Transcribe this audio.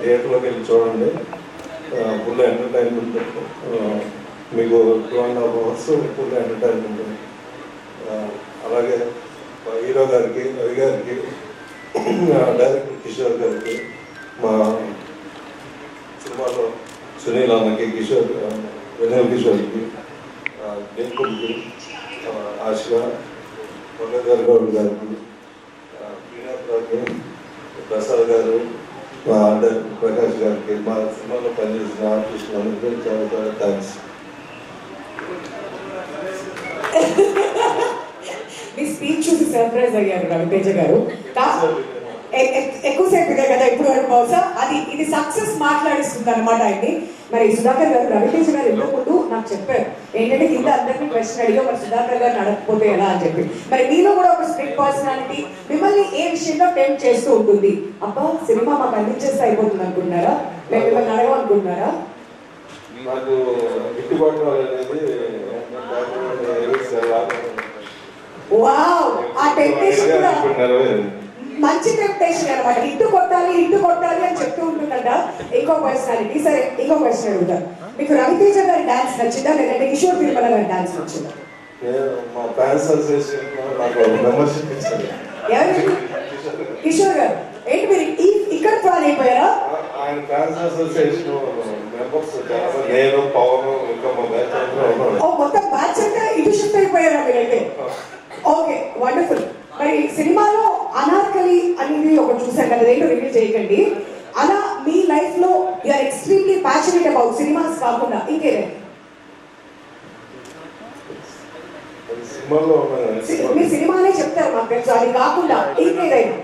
థియేటర్లోకి వెళ్ళి చూడండి. ఫుల్ ఎంటర్టైన్మెంట్, మీకు 2.5 hours ఫుల్ ఎంటర్టైన్మెంట్. అలాగే హీరో గారికి, రవి గారికి, డైరెక్టర్ కిషోర్ గారికి, మా సినిమాలో సునీల్ అన్నకి, వినయ్ కిషోర్కి, డింపుల్కి, ఆశగా, మురళీధర్ గౌడ్ గారికి, శ్రీనాథ్ గారికి, ప్రసాద్ గారు, మా డైరెక్టర్ ప్రకాష్ గారికి, మా సినిమాలో పనిచేసిన ఆర్టిస్టులందరికీ చాలా చాలా థ్యాంక్స్. మీ స్పీచ్ చూసి సర్ప్రైజ్ అయ్యారు రవితేజ గారు. ఎక్కువసేపు ఇదే కదా ఇప్పుడు వరకు, బహుశా ఇది సక్సెస్ మాట్లాడిస్తుంది అనమాట ఆయన్ని. మరి సుధాకర్ గారు, రవితేజ గారు ఎంతో ముందు నాకు చెప్పారు ఏంటంటే కింద అందరినీ క్వశ్చన్ అడిగా మరి సుధాకర్ గారు నడకపోతే ఎలా అని చెప్పి. మరి మీలో కూడా ఒక స్ట్రిక్ట్ పర్సనాలిటీ మిమ్మల్ని ఏ విషయంలో టెంప్ట్ చేస్తూ ఉంటుంది? అబ్బా సినిమా మాకు అందించేస్తే అయిపోతుంది అనుకుంటున్నారా, మేము మిమ్మల్ని అడగమనుకుంటున్నారా? నాకు గిట్టుబాటు అనేది వావ్, ఆ టెంప్టేషన్ కూడా మంచి టెంప్టేషన్ అనమాట. ఇటు కొట్టాలి అని చెప్తూ ఉంటుందంట ఇంకో పర్సనాలిటీ. సరే, ఇంకో క్వశ్చన్ అడుగుతాను. మీకు రవితేజ గారి డాన్స్ నచ్చిందా లేదంటే కిషోర్ తిరుమల గారి డాన్స్ నచ్చిందా? మా ఫ్యాన్స్ అసోసియేషన్ నాకు మెంబర్షిప్ ఇచ్చారు. ఎవరు? కిషోర్ గారు. ఏంటి మీరు ఇక్కడ ప్లాన్ అయిపోయారా? ఆయన ఫ్యాన్స్ అసోసియేషన్ మెంబర్స్ నేను, పవన్, ఇంకా మా బ్యాచ్ మొత్తం బ్యాచ్ అంటే ఇటు షిఫ్ట్ అయిపోయారా మీరైతే? Okay, wonderful. మరి సినిమాలో అనార్కలి అనేది ఒకటి చూసాం కదా, ఏంటో రివీల్ చేయకండి. అలా మీ లైఫ్ లో you are extremely passionate about cinemas కాకుండా ఇంకేదే? సినిమాలో మీ సినిమానే చెప్తారు మాకు తెలుసు, అది కాకుండా ఇంకేదైనా?